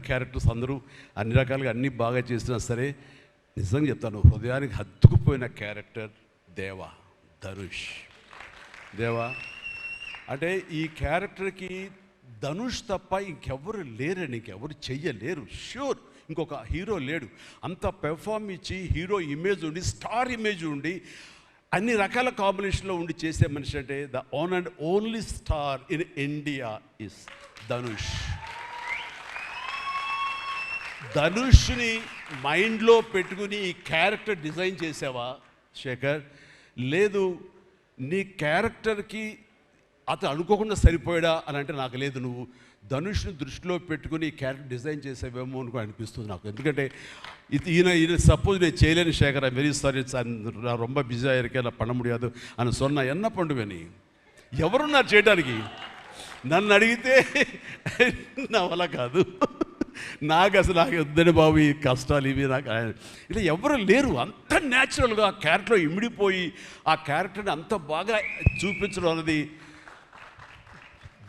Characters అందరూ అన్ని రకాలుగా అన్నీ బాగా చేసినా సరే నిజంగా చెప్తాను, హృదయానికి హత్తుకుపోయిన క్యారెక్టర్ దేవా, ధనుష్. దేవా అంటే ఈ క్యారెక్టర్కి ధనుష్ తప్ప ఇంకెవరు లేరని, ఇంకెవరు చెయ్యలేరు. ష్యూర్ ఇంకొక హీరో లేడు. అంత పెర్ఫామ్ ఇచ్చి హీరో ఇమేజ్ ఉండి, స్టార్ ఇమేజ్ ఉండి, అన్ని రకాల కాంబినేషన్లో ఉండి చేసే మనిషి అంటే the one and only star in India is Dhanush. ధనుష్ని మైండ్లో పెట్టుకుని ఈ క్యారెక్టర్ డిజైన్ చేసావా శేఖర్? లేదు, నీ క్యారెక్టర్కి అతను అనుకోకుండా సరిపోయాడా అని అంటే నాకు లేదు. నువ్వు ధనుష్ని దృష్టిలో పెట్టుకుని ఈ క్యారెక్టర్ డిజైన్ చేసేవేమో అనుకో అనిపిస్తుంది నాకు. ఎందుకంటే ఈయన సపోజ్ నేను చేయలేని శేఖర్, ఐ వెరీ సారీ, நான் ரொம்ப பிஸியாக இருக்கேன், நான் பண்ண முடியாது అని சொன்னா என்ன பண்ணுவேని? ఎవరున్నారు చేయడానికి? నన్ను అడిగితే నా వల్ల కాదు, నాకు వద్దని బాబు ఈ కష్టాలు ఇవి, నాకు ఇలా ఎవరు లేరు. అంత న్యాచురల్గా ఆ క్యారెక్టర్లో ఇమిడిపోయి ఆ క్యారెక్టర్ని అంత బాగా చూపించడం అన్నది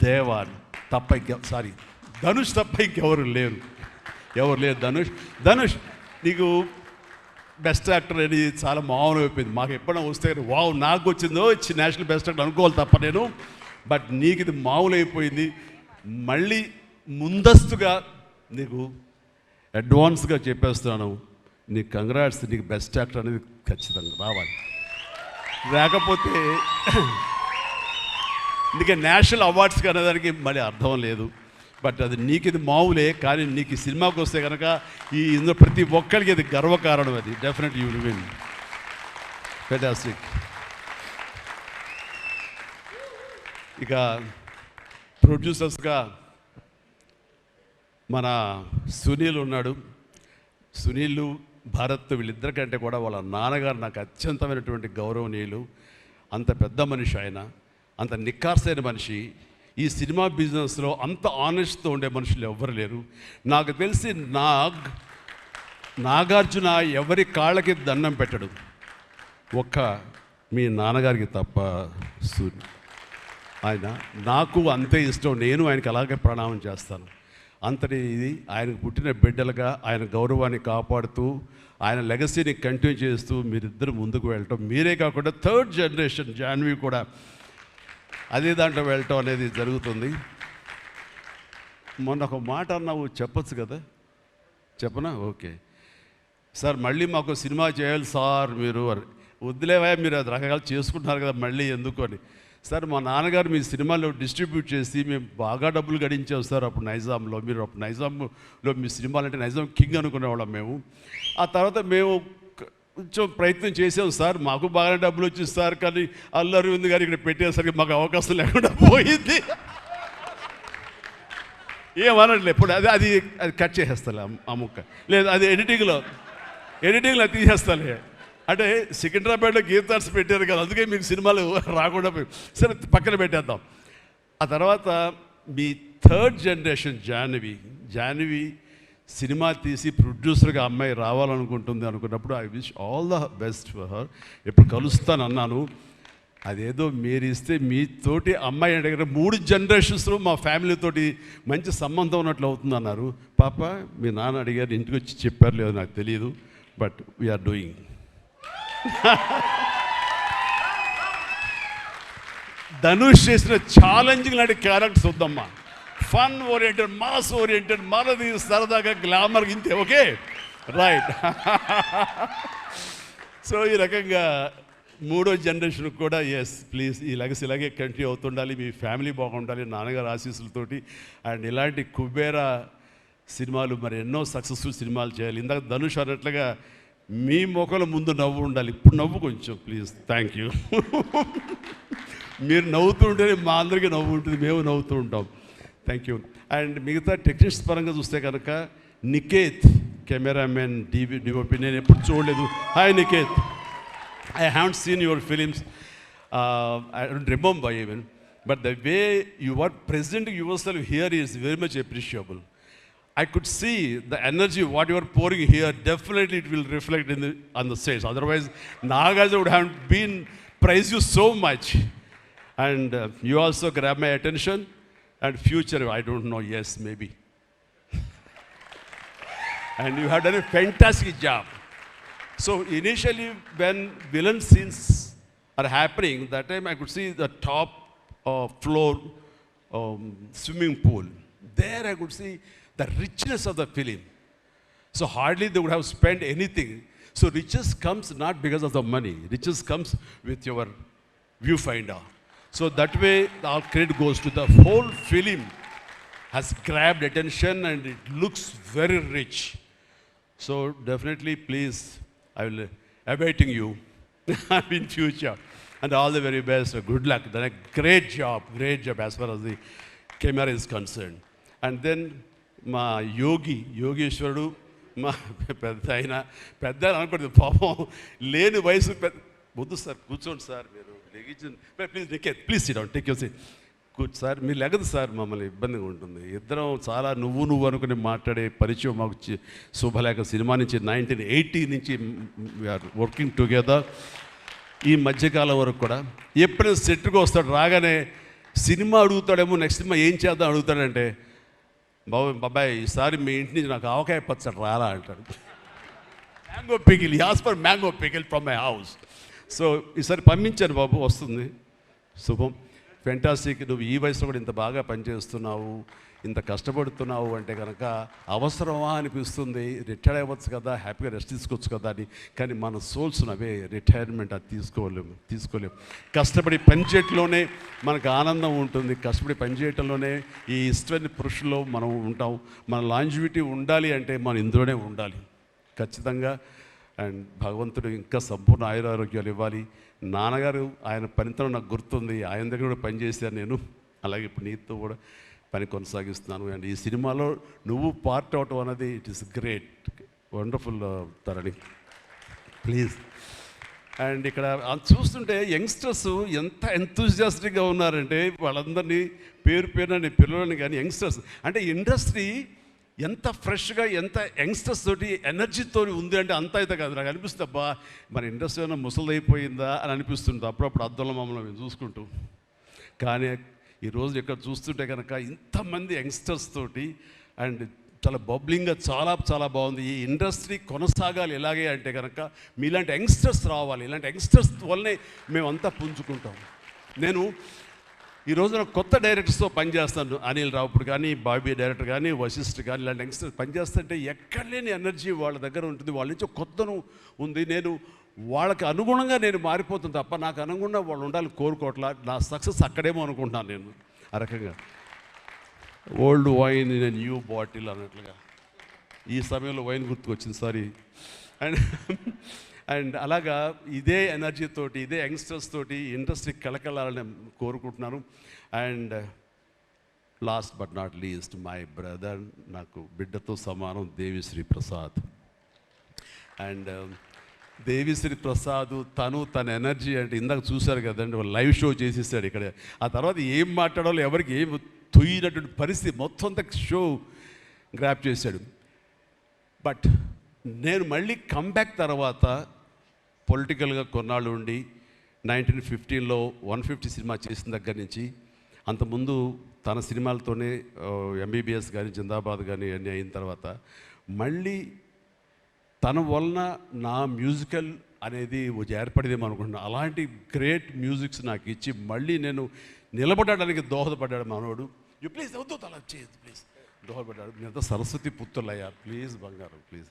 దేవా తప్ప ధనుష్ తప్ప ఇంకెవరు లేరు. ధనుష్ నీకు బెస్ట్ యాక్టర్ అని చాలా మామూలు అయిపోయింది. మాకు ఎప్పుడైనా వస్తే వావ్ నాకు వచ్చిందో నేషనల్ బెస్ట్ యాక్టర్ అనుకోవాలి తప్ప నేను, బట్ నీకు ఇది మామూలు అయిపోయింది. మళ్ళీ ముందస్తుగా నీకు అడ్వాన్స్గా చెప్పేస్తున్నాను, నీకు కంగ్రాట్స్, నీకు బెస్ట్ యాక్టర్ అనేది ఖచ్చితంగా రావాలి. లేకపోతే నీకు నేషనల్ అవార్డ్స్కి అనేదానికి మళ్ళీ అర్థం లేదు. బట్ అది నీకు ఇది మామూలే, కానీ నీకు ఈ సినిమాకి వస్తే కనుక ఇందులో ప్రతి ఒక్కరికి ఇది గర్వకారణం. అది definite you will win. Fantastic. ఇక ప్రొడ్యూసర్స్గా మన సునీల్ ఉన్నాడు. సునీల్, భారత్ వీళ్ళిద్దరికంటే కూడా వాళ్ళ నాన్నగారు నాకు అత్యంతమైనటువంటి గౌరవనీయులు. అంత పెద్ద మనిషి ఆయన, అంత నిక్కార్సైన మనిషి. ఈ సినిమా బిజినెస్లో అంత ఆనెస్ట్తో ఉండే మనుషులు ఎవ్వరు లేరు. నాకు తెలిసి నాగార్జున ఎవరి కాళ్ళకి దండం పెట్టడు, ఒక్క మీ నాన్నగారికి తప్ప. ఆయన నాకు అంతే ఇష్టం, నేను ఆయనకి అలాగే ప్రణామం చేస్తాను. అంతటి ఇది ఆయనకు పుట్టిన బిడ్డలుగా ఆయన గౌరవాన్ని కాపాడుతూ ఆయన లెగసీని కంటిన్యూ చేస్తూ మీరిద్దరు ముందుకు వెళ్ళటం, మీరే కాకుండా థర్డ్ జనరేషన్ జాన్వి కూడా అదే దాంట్లో వెళ్ళటం అనేది జరుగుతుంది. మొన్న ఒక మాట అన్నావు, చెప్పచ్చు కదా? చెప్పనా? ఓకే సార్, మళ్ళీ మాకు సినిమా చేయాలి సార్ మీరు. వద్దులేవా, మీరు అది రకరకాలు చేసుకుంటున్నారు కదా, మళ్ళీ ఎందుకు అని. సార్ మా నాన్నగారు మీ సినిమాలో డిస్ట్రిబ్యూట్ చేసి మేము బాగా డబ్బులు గడించాం సార్ అప్పుడు నైజాంలో. మీరు అప్పుడు నైజాంలో మీ సినిమాలు అంటే నైజాం కింగ్ అనుకునేవాళ్ళం మేము. ఆ తర్వాత మేము కొంచెం ప్రయత్నం చేసాం సార్, మాకు బాగానే డబ్బులు వచ్చింది సార్, కానీ అల్లు అరవింద్ గారు ఇక్కడ పెట్టేసరికి మాకు అవకాశం లేకుండా పోయింది. ఏమనట్లే ఇప్పుడు అది కట్ చేసేస్తాలే ఆ ముక్క, లేదు అది ఎడిటింగ్లో తీసేస్తాలే. అంటే సికింద్రాబాద్లో గీతార్స్ పెట్టారు కదా, అందుకే మీకు సినిమాలు రాకుండా పోయి, సరే పక్కన పెట్టేద్దాం. ఆ తర్వాత మీ థర్డ్ జనరేషన్ జాహ్నవి సినిమా తీసి ప్రొడ్యూసర్గా అమ్మాయి రావాలనుకుంటుంది అనుకున్నప్పుడు I wish all the best for her. ఎప్పుడు కలుస్తానన్నాను, అదేదో మీరు ఇస్తే మీతోటి అమ్మాయి అడిగిన 3 జనరేషన్స్లో మా ఫ్యామిలీతోటి మంచి సంబంధం ఉన్నట్లు అవుతుంది అన్నారు. పాప మీ నాన్న అడిగారు, ఇంటికి వచ్చి చెప్పారు లేదు నాకు తెలియదు, బట్ వీఆర్ డూయింగ్. ధనుష్ చేసిన ఛాలెంజింగ్ లాంటి క్యారెక్టర్స్ వద్దమ్మా. ఫన్ ఓరియంటెడ్, మాస్ ఓరియంటెడ్, మనది సరదాగా గ్లామర్ ఇంతే. Okay right. సో ఈ రకంగా 3వ జనరేషన్ కూడా ఎస్ ప్లీజ్ ఈ లెగసీ ఇలాగే కంటిన్యూ అవుతుండాలి, మీ ఫ్యామిలీ బాగుండాలి నాన్నగారు ఆశీస్సులతోటి. అండ్ ఇలాంటి కుబేరా సినిమాలు మరి ఎన్నో సక్సెస్ఫుల్ సినిమాలు చేయాలి. ఇందాక ధనుష్ అన్నట్లుగా మీ మొక్కల ముందు నవ్వు ఉండాలి. ఇప్పుడు నవ్వు కొంచెం ప్లీజ్. Thank you. మీరు నవ్వుతూ ఉంటేనే మా అందరికీ నవ్వు ఉంటుంది, మేము నవ్వుతూ ఉంటాం. Thank you. అండ్ మిగతా టెక్నీషియన్స్ పరంగా చూస్తే కనుక నికేత్ కెమెరామెన్ డిఓపి నేను ఎప్పుడు చూడలేదు. Hi Niket, I haven't seen your films. I don't remember even. But the way you are presenting yourself here is very much appreciable. I could see the energy, what you are pouring here, definitely it will reflect on the stage. Otherwise, Nagarjuna would have been praised you so much. And you also grab my attention. And future, I don't know, yes, maybe. and you have done a fantastic job. So initially, when villain scenes are happening, that time I could see the top floor swimming pool. There I could see the richness of the film. So hardly they would have spent anything. So riches comes not because of the money. Riches comes with your viewfinder. So that way, our credit goes to the whole film has grabbed attention and it looks very rich. So definitely, please, I will awaiting you in future. And all the very best. Good luck. Done a great job as far as the camera is concerned. And then మా యోగేశ్వరుడు మా పెద్ద అనుకోండి పాపం లేని వయసు పెద్ద వద్దు sir కూర్చోండి సార్ మీరు please sit down take your seat కూర్చో సార్ మీరు లెగదు సార్ మమ్మల్ని ఇబ్బందిగా ఉంటుంది ఇద్దరం చాలా నువ్వు అనుకుని మాట్లాడే పరిచయం మాకు శుభలేఖ సినిమా నుంచి 1980 నుంచి వీఆర్ వర్కింగ్ టుగెదర్ ఈ మధ్యకాలం వరకు కూడా ఎప్పుడైనా సెట్కి వస్తాడు రాగానే సినిమా అడుగుతాడేమో నెక్స్ట్ సినిమా ఏం చేద్దాం అడుగుతాడంటే బాబాయ్ ఈసారి మీ ఇంటి నుంచి నాకు ఆవకాయ పచ్చడి రాలా అంటాడు mango pickle as far mango pickle from my house so ఈసారి పంపించాను బాబు వస్తుంది శుభం ఫెంటాస్టిక్ నువ్వు ఈ వయసులో కూడా ఇంత బాగా పనిచేస్తున్నావు ఇంత కష్టపడుతున్నావు అంటే కనుక అవసరమా అనిపిస్తుంది రిటైర్ అవ్వచ్చు కదా హ్యాపీగా రెస్ట్ తీసుకోవచ్చు కదా అని కానీ మన సోల్స్ అవే రిటైర్మెంట్ అది తీసుకోలేము కష్టపడి పనిచేయటంలోనే మనకు ఆనందం ఉంటుంది కష్టపడి పనిచేయటంలోనే ఈ ఇష్టమైన పురుషుల్లో మనం ఉంటాం మన లాంజివిటీ ఉండాలి అంటే మనం ఇందులోనే ఉండాలి ఖచ్చితంగా అండ్ భగవంతుడు ఇంకా సంపూర్ణ ఆయురారోగ్యాలు ఇవ్వాలి నాన్నగారు ఆయన పనితనం నాకు గుర్తుంది ఆయన దగ్గర కూడా పనిచేశాను నేను అలాగే ఇప్పుడు నీతో కూడా పని కొనసాగిస్తున్నాను అండ్ ఈ సినిమాలో నువ్వు పార్ట్ అవటం అన్నది it is great wonderful Tharani please and ఇక్కడ చూస్తుంటే యంగ్స్టర్స్ ఎంత ఎంతూజియాస్టిక్గా ఉన్నారంటే వాళ్ళందరినీ పేరున పిల్లలని కానీ యంగ్స్టర్స్ అంటే ఇండస్ట్రీ ఎంత ఫ్రెష్గా ఎంత యంగ్స్టర్స్ తోటి ఎనర్జీతో ఉంది అంటే అంత అయితే కాదు నాకు అనిపిస్తుంది అబ్బా మన ఇండస్ట్రీ ఏమైనా ముసలిదైపోయిందా అని అనిపిస్తుంది అప్పుడప్పుడు అద్దంలో మమ్మల్ని మేము చూసుకుంటూ కానీ ఈరోజు ఇక్కడ చూస్తుంటే కనుక ఇంతమంది యంగ్స్టర్స్ తోటి అండ్ చాలా బబ్లింగ్గా చాలా బాగుంది ఈ ఇండస్ట్రీ కొనసాగాలి ఎలాగే అంటే కనుక మీలాంటి యంగ్స్టర్స్ రావాలి ఇలాంటి యంగ్స్టర్స్ వల్లనే మేమంతా పుంజుకుంటాం నేను ఈ రోజున కొత్త డైరెక్టర్స్తో పనిచేస్తాను అనిల్ రావుపూడి కానీ బాబీ డైరెక్టర్ కానీ వశిష్ఠ్ కానీ ఇలాంటి యంగ్స్టర్స్ పనిచేస్తుంటే ఎక్కడ లేని ఎనర్జీ వాళ్ళ దగ్గర ఉంటుంది వాళ్ళ నుంచి కొత్తను ఉంది నేను వాళ్ళకి అనుగుణంగా నేను మారిపోతుంది తప్ప నాకు అనుగుణంగా వాళ్ళు ఉండాలి కోరుకోవట్లా నా సక్సెస్ అక్కడేమో అనుకుంటున్నాను నేను ఆ రకంగా old wine in new bottle అన్నట్లుగా ఈ సమయంలో వైన్ గుర్తుకొచ్చింది సారీ అండ్ అలాగా ఇదే ఎనర్జీతోటి ఇదే యంగ్స్టర్స్ తోటి ఇండస్ట్రీ కలకలాలని కోరుకుంటున్నాను and last but not least my brother నాకు బిడ్డతో సమానం దేవిశ్రీ ప్రసాద్ అండ్ దేవిశ్రీ ప్రసాద్ తన ఎనర్జీ అంటే ఇందాక చూశారు కదండి లైవ్ షో చేసేసాడు ఇక్కడ ఆ తర్వాత ఏం మాట్లాడాలో ఎవరికి ఏం తొయ్యినటువంటి పరిస్థితి మొత్తం అంతా షో గ్రాప్ చేశాడు బట్ నేను మళ్ళీ కంబ్యాక్ తర్వాత పొలిటికల్గా కొన్నాళ్ళు ఉండి 1915లో 150 సినిమా చేసిన దగ్గర నుంచి అంతకుముందు తన సినిమాలతోనే ఎంబీబీఎస్ కానీ జిందాబాద్ కానీ అన్నీ అయిన తర్వాత మళ్ళీ తన వలన నా మ్యూజికల్ అనేది ఏర్పడేదేమో అనుకుంటున్నాను అలాంటి గ్రేట్ మ్యూజిక్స్ నాకు ఇచ్చి మళ్ళీ నేను నిలబడడానికి దోహదపడ్డాడు మనోడు యూ ప్లీజ్ వద్దు అలా చేయదు ప్లీజ్ దోహదపడ్డాడు మీరంతా సరస్వతి పుత్రులయ్యా ప్లీజ్ బంగారం ప్లీజ్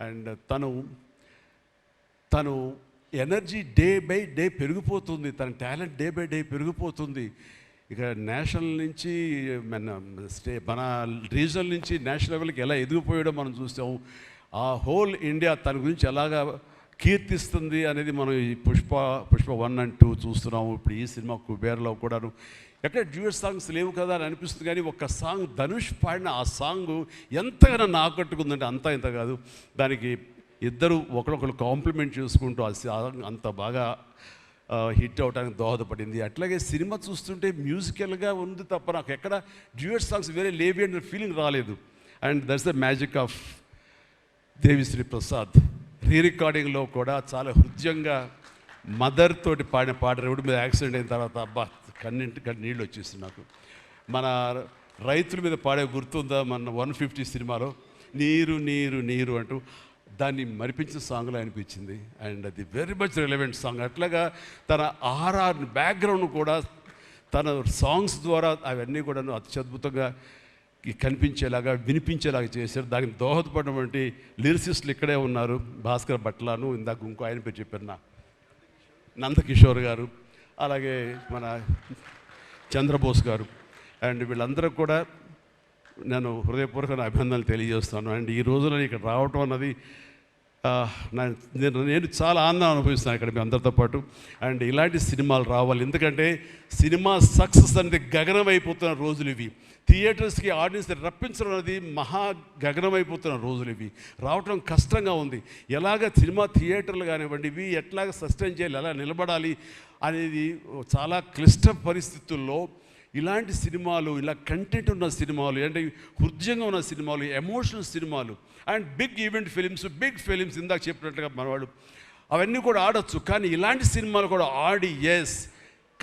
అండ్ తను ఎనర్జీ డే బై డే పెరిగిపోతుంది తన టాలెంట్ డే బై డే పెరిగిపోతుంది ఇక నేషనల్ నుంచి మన రీజనల్ నుంచి నేషనల్ లెవెల్కి ఎలా ఎదిగిపోయాడో మనం చూసాం ఆ హోల్ ఇండియా తన గురించి ఎలాగా కీర్తిస్తుంది అనేది మనం ఈ పుష్ప 1 and 2 చూస్తున్నాము ఇప్పుడు ఈ సినిమా కుబేర్లో కూడాను ఎక్కడ డ్యూయట్ సాంగ్స్ లేవు కదా అని అనిపిస్తుంది కానీ ఒక సాంగ్ ధనుష్ పాడిన ఆ సాంగ్ ఎంతగానో ఆకట్టుకుందంటే అంతా ఇంత కాదు దానికి ఇద్దరు ఒకరొకరు కాంప్లిమెంట్ చేసుకుంటూ ఆ సాంగ్ అంత బాగా హిట్ అవడానికి దోహదపడింది అట్లాగే సినిమా చూస్తుంటే మ్యూజికల్గా ఉంది తప్ప నాకు ఎక్కడ డ్యూయట్ సాంగ్స్ వేరే లేవి అనే ఫీలింగ్ రాలేదు and that's the magic of Devi Sri Prasad రికార్డింగ్లో కూడా చాలా హృదయంగా మదర్ తోటి పాడిన పాట రోడ్డు మీద యాక్సిడెంట్ అయిన తర్వాత అబ్బా కన్నింటి నీళ్ళు వచ్చేస్తుంది నాకు మన రైతుల మీద పాడే గుర్తుందా మన 150 సినిమాలో నీరు నీరు నీరు అంటూ దాన్ని మరిపించిన సాంగ్లో అనిపించింది. అండ్ అది వెరీ మచ్ రిలవెంట్ సాంగ్. అట్లాగా తన ఆర్ఆర్ బ్యాక్గ్రౌండ్ కూడా తన సాంగ్స్ ద్వారా అవన్నీ కూడా అత్యద్భుతంగా కనిపించేలాగా వినిపించేలాగా చేశారు. దానికి దోహదపడినటువంటి లిరిసిస్టులు ఇక్కడే ఉన్నారు. భాస్కర్ భట్లాను, ఇందాక ఇంకో ఆయన పేరు చెప్పారు నందకిషోర్ గారు, అలాగే మన చంద్రబోస్ గారు. అండ్ వీళ్ళందరూ కూడా నేను హృదయపూర్వక అభినందనలు తెలియజేస్తాను. అండ్ ఈ రోజున ఇక్కడ రావటం అన్నది నేను చాలా ఆనందం అనుభవిస్తాను ఇక్కడ మీ అందరితో పాటు. అండ్ ఇలాంటి సినిమాలు రావాలి, ఎందుకంటే సినిమా సక్సెస్ అనేది గగనమైపోతున్న రోజులు ఇవి. థియేటర్స్కి ఆడియన్స్ రప్పించడం అనేది మహా గగనమైపోతున్న రోజులు ఇవి. రావటం కష్టంగా ఉంది. ఎలాగ సినిమా థియేటర్లు కానివ్వండి, ఇవి ఎట్లాగ సస్టైన్ చేయాలి, ఎలా నిలబడాలి అనేది చాలా క్లిష్ట పరిస్థితుల్లో ఇలాంటి సినిమాలు, ఇలా కంటెంట్ ఉన్న సినిమాలు, అంటే హృదయంగా ఉన్న సినిమాలు, ఎమోషనల్ సినిమాలు and big event films, big films ఇందాక చెప్పినట్టుగా మనవాడు అవన్నీ కూడా ఆడొచ్చు. కానీ ఇలాంటి సినిమాలు కూడా ఆడి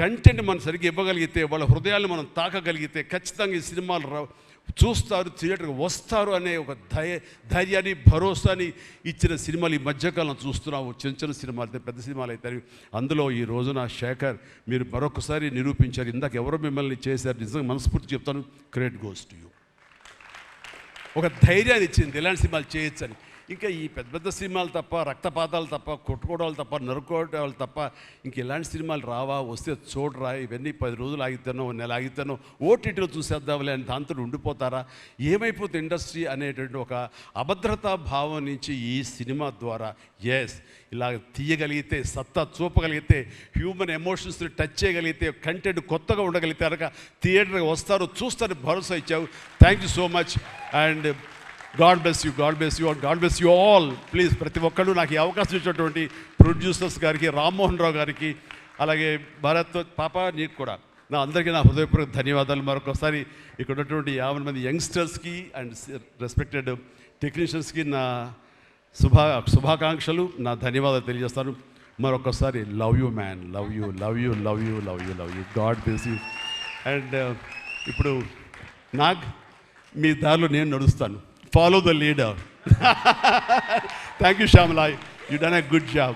కంటెంట్ మనం సరిగ్గా ఇవ్వగలిగితే, వాళ్ళ హృదయాలను మనం తాకగలిగితే ఖచ్చితంగా ఈ సినిమాలు చూస్తారు, థియేటర్కి వస్తారు అనే ఒక ధైర్యాన్ని, భరోసాని ఇచ్చిన సినిమాలు ఈ మధ్యకాలం చూస్తున్నాము. చిన్న చిన్న సినిమాలు అయితే, పెద్ద సినిమాలు అయితే. అందులో ఈ రోజున శేఖర్ మీరు మరొకసారి నిరూపించారు. ఇందాక ఎవరో మిమ్మల్ని చేశారు, నిజంగా మనస్ఫూర్తి చెప్తాను, క్రెడిట్ గోస్ టు యూ. ఒక ధైర్యాన్ని ఇచ్చింది ఇలాంటి సినిమాలు చేయొచ్చని. ఇంకా ఈ పెద్ద పెద్ద సినిమాలు తప్ప, రక్తపాతాలు తప్ప, కొట్టుకోవడాలు తప్ప, నరుకోవడాలు తప్ప ఇంక ఇలాంటి సినిమాలు రావా, వస్తే చూడరా, ఇవన్నీ 10 రోజులు ఆగితేనో, నెల ఆగితేనో ఓటీటీలో చూసేద్దాంలే అని దాంతో ఉండిపోతారా, ఏమైపోతే ఇండస్ట్రీ అనేటువంటి ఒక అభద్రతా భావం నుంచి ఈ సినిమా ద్వారా ఇలా తీయగలిగితే, సత్తా చూపగలిగితే, హ్యూమన్ ఎమోషన్స్ని టచ్ చేయగలిగితే, కంటెంట్ కొత్తగా ఉండగలిగితే థియేటర్కి వస్తారు, చూస్తారు, భరోసా ఇచ్చావు. Thank you so much. And God bless you, God bless you, God bless you all. Please ప్రతి ఒక్కళ్ళు నాకు ఈ అవకాశం ఇచ్చినటువంటి ప్రొడ్యూసర్స్ గారికి, రామ్మోహన్ రావు గారికి, అలాగే భారత్ పాప నీకు కూడా అందరికీ నా హృదయపూర్వక ధన్యవాదాలు. మరొకసారి ఇక్కడ ఉన్నటువంటి 50 మంది యంగ్స్టర్స్కి అండ్ రెస్పెక్టెడ్ టెక్నీషియన్స్కి నా శుభాకాంక్షలు, నా ధన్యవాదాలు తెలియజేస్తాను. మరొకసారి love you man, love you, love you, love you, love you, love you. God bless you. And ఇప్పుడు మీ దారిలో నేను నడుస్తాను. Follow the leader. Thank you, Shyamala. You done a good job.